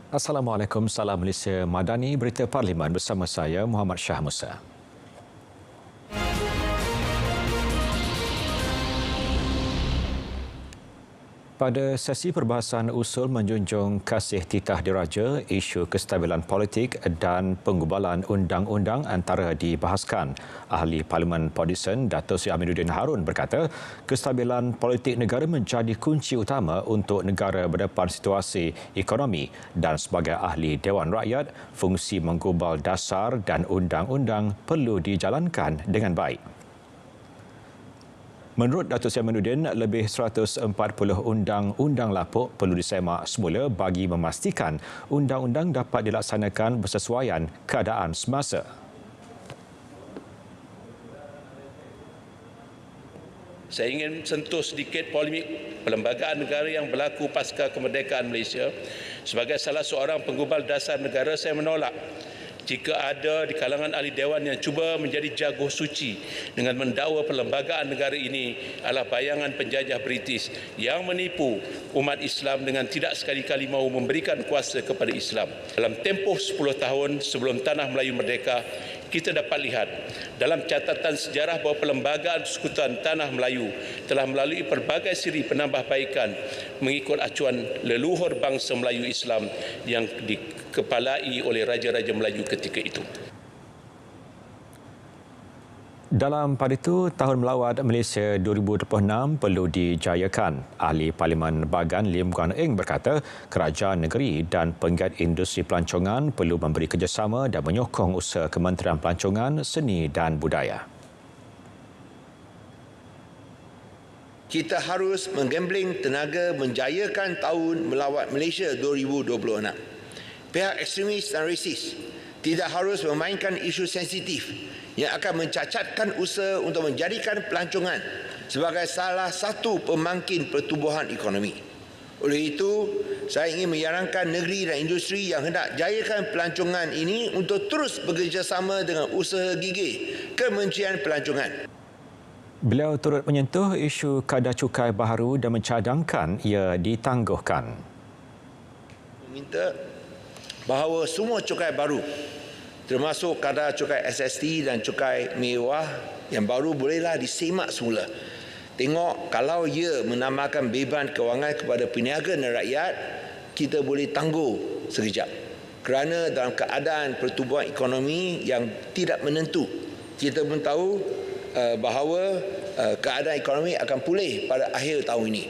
Assalamualaikum, salam Malaysia Madani, berita Parlimen bersama saya Muhammad Shah Musa. Pada sesi perbahasan usul menjunjung kasih titah diraja, isu kestabilan politik dan penggubalan undang-undang antara dibahaskan. Ahli Parlimen Podison, Dato' Sri Aminuddin Harun berkata, kestabilan politik negara menjadi kunci utama untuk negara berdepan situasi ekonomi dan sebagai ahli Dewan Rakyat, fungsi menggubal dasar dan undang-undang perlu dijalankan dengan baik. Menurut Datuk Seri Aminuddin, lebih 140 undang-undang lapuk perlu disemak semula bagi memastikan undang-undang dapat dilaksanakan bersesuaian keadaan semasa. Saya ingin sentuh sedikit polemik perlembagaan negara yang berlaku pasca kemerdekaan Malaysia. Sebagai salah seorang penggubal dasar negara, saya menolak jika ada di kalangan ahli dewan yang cuba menjadi jago suci dengan mendakwa perlembagaan negara ini adalah bayangan penjajah British yang menipu umat Islam dengan tidak sekali-kali mahu memberikan kuasa kepada Islam. Dalam tempoh 10 tahun sebelum Tanah Melayu merdeka, kita dapat lihat dalam catatan sejarah bahawa perlembagaan Persekutuan Tanah Melayu telah melalui pelbagai siri penambahbaikan mengikut acuan leluhur bangsa Melayu Islam yang dikepalai oleh Raja-Raja Melayu ketika itu. Dalam pada itu, Tahun Melawat Malaysia 2026 perlu dijayakan. Ahli Parlimen Bagan Lim Guan Eng berkata, kerajaan negeri dan penggiat industri pelancongan perlu memberi kerjasama dan menyokong usaha Kementerian Pelancongan, Seni dan Budaya. Kita harus menggambling tenaga menjayakan Tahun Melawat Malaysia 2026. Pihak ekstremis dan resis tidak harus memainkan isu sensitif yang akan mencacatkan usaha untuk menjadikan pelancongan sebagai salah satu pemangkin pertumbuhan ekonomi. Oleh itu, saya ingin menyarankan negeri dan industri yang hendak jayakan pelancongan ini untuk terus bekerjasama dengan usaha gigih Kementerian Pelancongan. Beliau turut menyentuh isu kadar cukai baharu dan mencadangkan ia ditangguhkan. Minta bahawa semua cukai baru, termasuk kadar cukai SST dan cukai mewah yang baru bolehlah disemak semula. Tengok kalau ia menambahkan beban kewangan kepada peniaga dan rakyat, kita boleh tangguh sekejap. Kerana dalam keadaan pertumbuhan ekonomi yang tidak menentu, kita pun tahu bahawa keadaan ekonomi akan pulih pada akhir tahun ini.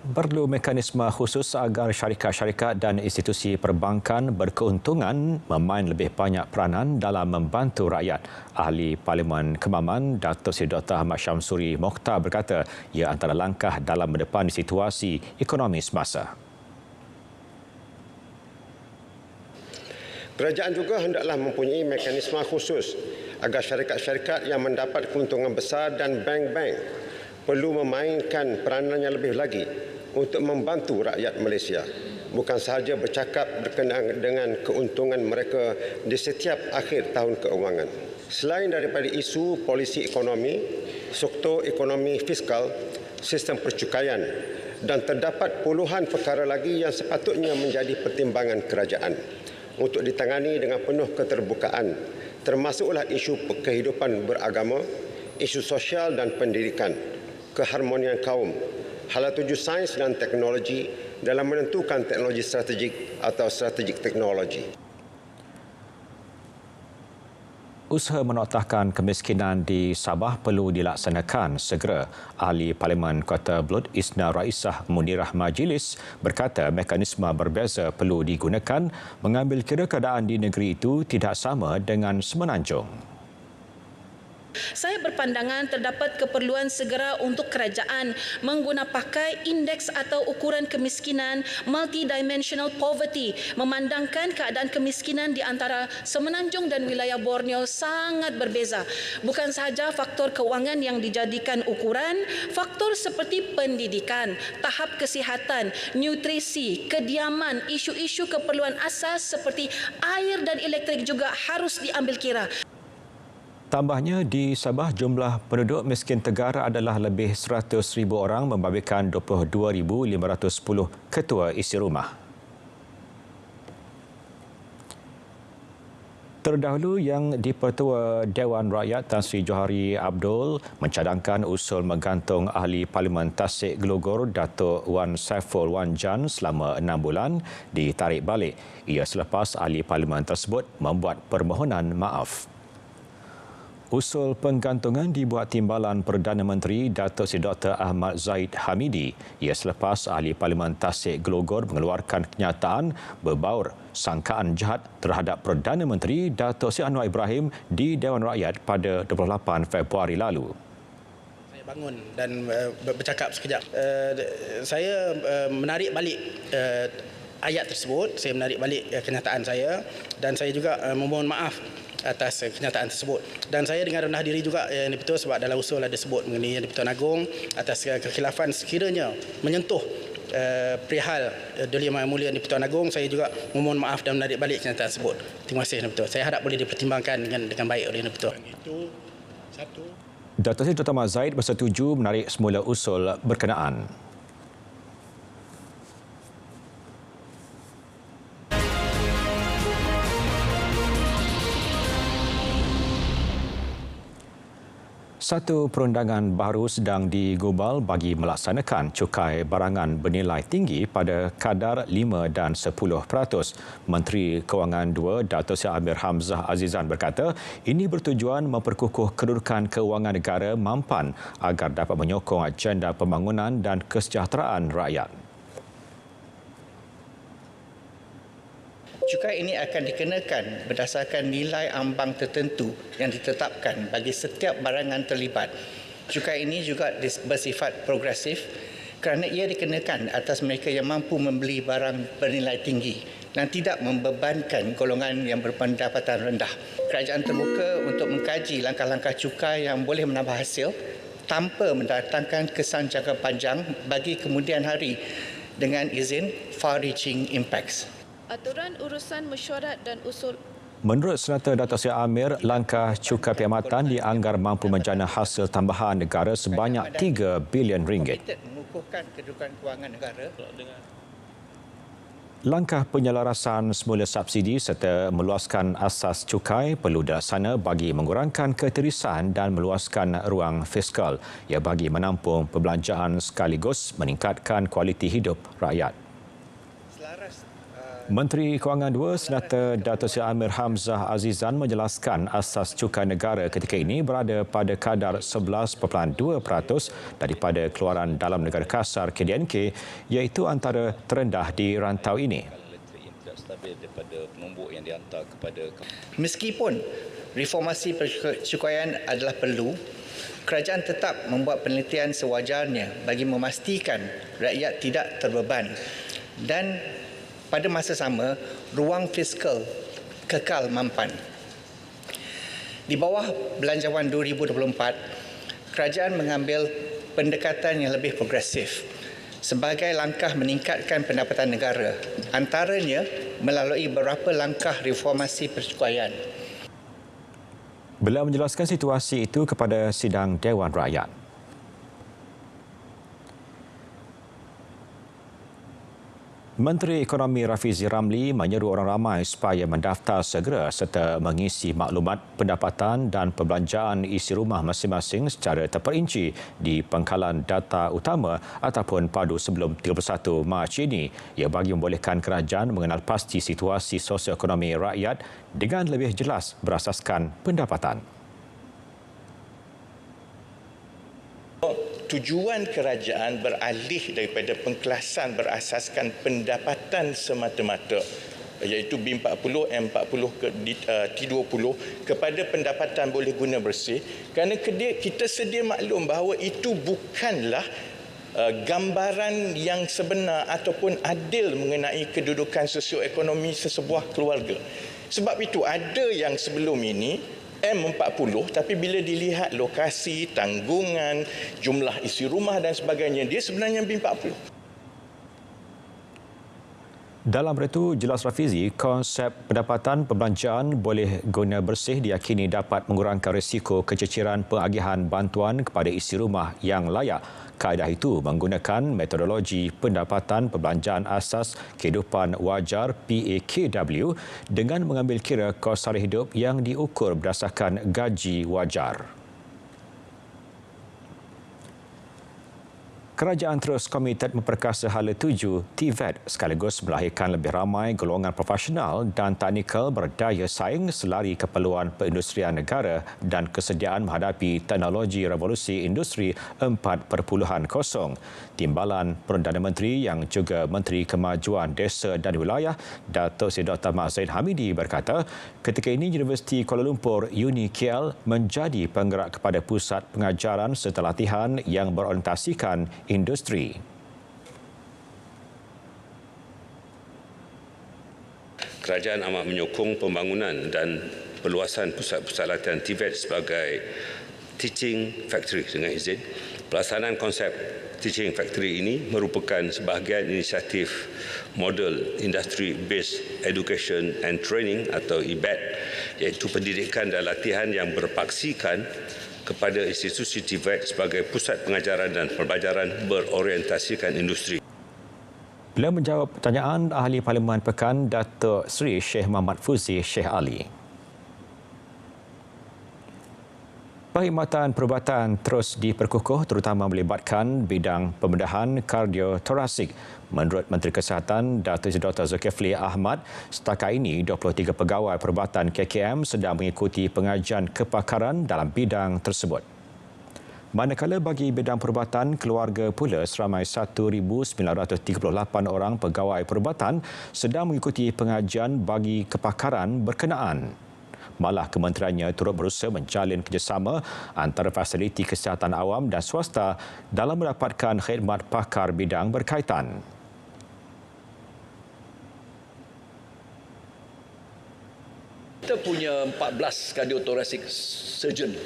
Perlu mekanisme khusus agar syarikat-syarikat dan institusi perbankan berkeuntungan memain lebih banyak peranan dalam membantu rakyat. Ahli Parlimen Kemaman, Dato' Seri Dr. Ahmad Syamsuri Mokhtar berkata, ia antara langkah dalam mendepani situasi ekonomi semasa. Kerajaan juga hendaklah mempunyai mekanisme khusus agar syarikat-syarikat yang mendapat keuntungan besar dan bank-bank perlu memainkan peranan yang lebih lagi untuk membantu rakyat Malaysia. Bukan sahaja bercakap berkenaan dengan keuntungan mereka di setiap akhir tahun keuangan. Selain daripada isu polisi ekonomi, struktur ekonomi fiskal, sistem percukaian dan terdapat puluhan perkara lagi yang sepatutnya menjadi pertimbangan kerajaan untuk ditangani dengan penuh keterbukaan, termasuklah isu kehidupan beragama, isu sosial dan pendidikan, keharmonian kaum, hala tuju sains dan teknologi dalam menentukan teknologi strategik atau strategik teknologi. Usaha menoktahkan kemiskinan di Sabah perlu dilaksanakan segera. Ahli Parlimen Kota Belud Isna Raisah Munirah Majlis berkata mekanisme berbeza perlu digunakan mengambil kira keadaan di negeri itu tidak sama dengan Semenanjung. Saya berpandangan terdapat keperluan segera untuk kerajaan mengguna pakai indeks atau ukuran kemiskinan multidimensional poverty, memandangkan keadaan kemiskinan di antara Semenanjung dan wilayah Borneo sangat berbeza. Bukan sahaja faktor kewangan yang dijadikan ukuran, faktor seperti pendidikan, tahap kesihatan, nutrisi, kediaman, isu-isu keperluan asas seperti air dan elektrik juga harus diambil kira. Tambahnya, di Sabah jumlah penduduk miskin negara adalah lebih 100,000 orang membabitkan 22,510 ketua isi rumah. Terdahulu Yang di-Pertua Dewan Rakyat Tan Sri Johari Abdul mencadangkan usul menggantung Ahli Parlimen Tasik Glogor Datuk Wan Saiful Wan Jan selama 6 bulan ditarik balik. Ia selepas Ahli Parlimen tersebut membuat permohonan maaf. Usul penggantungan dibuat Timbalan Perdana Menteri Datuk Seri Dr. Ahmad Zahid Hamidi. Ia selepas Ahli Parlimen Tasik Glogor mengeluarkan kenyataan berbaur sangkaan jahat terhadap Perdana Menteri Datuk Seri Anwar Ibrahim di Dewan Rakyat pada 28 Februari lalu. Saya bangun dan bercakap sekejap. Saya menarik balik ayat tersebut, saya menarik balik kenyataan saya dan saya juga memohon maaf atas kenyataan tersebut. Dan saya dengan rendah diri juga Yang di-Pertua sebab dalam usul ada sebut mengenai Yang di-Pertuan Agong atas kekhilafan sekiranya menyentuh perihal Duli Yang Mulia Yang di-Pertuan Agong, saya juga memohon maaf dan menarik balik kenyataan tersebut. Terima kasih Yang di-Pertua. Saya harap boleh dipertimbangkan dengan baik oleh Yang di-Pertua. Itu satu. Datuk Seri Dr. Ahmad Zahid bersetuju menarik semula usul berkenaan. Satu perundangan baru sedang digubal bagi melaksanakan cukai barangan bernilai tinggi pada kadar 5 dan 10%. Menteri Kewangan II, Datuk Seri Amir Hamzah Azizan berkata, ini bertujuan memperkukuh kedudukan kewangan negara mampan agar dapat menyokong agenda pembangunan dan kesejahteraan rakyat. Cukai ini akan dikenakan berdasarkan nilai ambang tertentu yang ditetapkan bagi setiap barangan terlibat. Cukai ini juga bersifat progresif kerana ia dikenakan atas mereka yang mampu membeli barang bernilai tinggi dan tidak membebankan golongan yang berpendapatan rendah. Kerajaan terbuka untuk mengkaji langkah-langkah cukai yang boleh menambah hasil tanpa mendatangkan kesan jangka panjang bagi kemudian hari dengan izin far-reaching impacts. Aturan urusan mesyuarat dan usul. Menurut Senata Datuk Seri Amir, langkah cukai perkhidmatan dianggar mampu menjana hasil tambahan negara sebanyak RM3 bilion. Mengukuhkan kedudukan kewangan negara. Langkah penyelarasan semula subsidi serta meluaskan asas cukai perlu dilaksana bagi mengurangkan keterisan dan meluaskan ruang fiskal. Ia bagi menampung perbelanjaan sekaligus meningkatkan kualiti hidup rakyat. Menteri Kewangan II, Senata Datuk Seri Amir Hamzah Azizan menjelaskan asas cukai negara ketika ini berada pada kadar 11.2% daripada keluaran dalam negara kasar KDNK, iaitu antara terendah di rantau ini. Meskipun reformasi percukaian adalah perlu, kerajaan tetap membuat penelitian sewajarnya bagi memastikan rakyat tidak terbeban dan pada masa sama, ruang fiskal kekal mampan. Di bawah Belanjawan 2024, kerajaan mengambil pendekatan yang lebih progresif sebagai langkah meningkatkan pendapatan negara, antaranya melalui beberapa langkah reformasi percukaian. Beliau menjelaskan situasi itu kepada sidang Dewan Rakyat. Menteri Ekonomi Rafizi Ramli menyeru orang ramai supaya mendaftar segera serta mengisi maklumat pendapatan dan perbelanjaan isi rumah masing-masing secara terperinci di pangkalan data utama ataupun padu sebelum 31 Mac ini. Ia bagi membolehkan kerajaan mengenal pasti situasi sosioekonomi rakyat dengan lebih jelas berasaskan pendapatan. Tujuan kerajaan beralih daripada pengkelasan berasaskan pendapatan semata-mata iaitu B40, M40, T20 kepada pendapatan boleh guna bersih kerana kita sedia maklum bahawa itu bukanlah gambaran yang sebenar ataupun adil mengenai kedudukan sosioekonomi sesebuah keluarga. Sebab itu ada yang sebelum ini M40 tapi bila dilihat lokasi, tanggungan, jumlah isi rumah dan sebagainya, dia sebenarnya B40. Dalam itu, jelas Rafizi, konsep pendapatan perbelanjaan boleh guna bersih diyakini dapat mengurangkan risiko keciciran pengagihan bantuan kepada isi rumah yang layak. Kaedah itu menggunakan metodologi pendapatan perbelanjaan asas kehidupan wajar PAKW dengan mengambil kira kos sara hidup yang diukur berdasarkan gaji wajar. Kerajaan terus komited memperkasa hala 7 TVET sekaligus melahirkan lebih ramai golongan profesional dan teknikal berdaya saing selari keperluan perindustrian negara dan kesediaan menghadapi teknologi revolusi industri 4.0. Timbalan Perdana Menteri yang juga Menteri Kemajuan Desa dan Wilayah, Datuk Seri Dr. Mak Zaid Hamidi berkata, ketika ini Universiti Kuala Lumpur Uni KL menjadi penggerak kepada pusat pengajaran serta latihan yang berorientasikan industri. Kerajaan amat menyokong pembangunan dan perluasan pusat-pusat latihan TVET sebagai teaching factory dengan izin. Pelaksanaan konsep teaching factory ini merupakan sebahagian inisiatif model Industry Based Education and Training atau IBET, iaitu pendidikan dan latihan yang berpaksikan kepada institusi TVET sebagai pusat pengajaran dan pembelajaran berorientasikan industri. Beliau menjawab pertanyaan Ahli Parlimen Pekan Datuk Seri Sheikh Muhammad Fuzi Sheikh Ali. Perkhidmatan perubatan terus diperkukuh terutama melibatkan bidang pembedahan kardiotorasik. Menurut Menteri Kesihatan Datuk Seri Dr. Zulkifli Ahmad, setakat ini 23 pegawai perubatan KKM sedang mengikuti pengajian kepakaran dalam bidang tersebut. Manakala bagi bidang perubatan keluarga pula seramai 1,938 orang pegawai perubatan sedang mengikuti pengajian bagi kepakaran berkenaan. Malah kementeriannya turut berusaha menjalin kerjasama antara fasiliti kesihatan awam dan swasta dalam mendapatkan khidmat pakar bidang berkaitan. Kita punya 14 kardiotorasik surgeon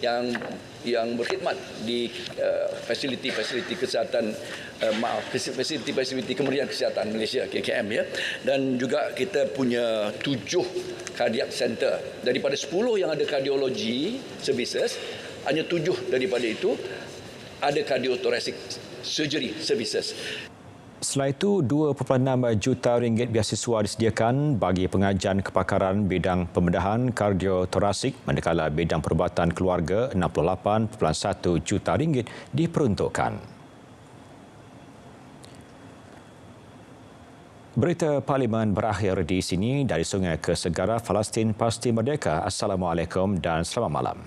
yang berkhidmat di fasiliti-fasiliti kesihatan fasiliti Kementerian Kesihatan Malaysia KKM ya, dan juga kita punya 7 cardiac center. Daripada 10 yang ada cardiology services, hanya 7 daripada itu ada cardiothoracic surgery services. Selain itu, RM2.6 juta beasiswa disediakan bagi pengajian kepakaran bidang pembedahan kardiotorasik, manakala bidang perubatan keluarga RM68.1 juta diperuntukkan. Berita Parlimen berakhir di sini. Dari Sungai ke Segara, Palestin pasti merdeka. Assalamualaikum dan selamat malam.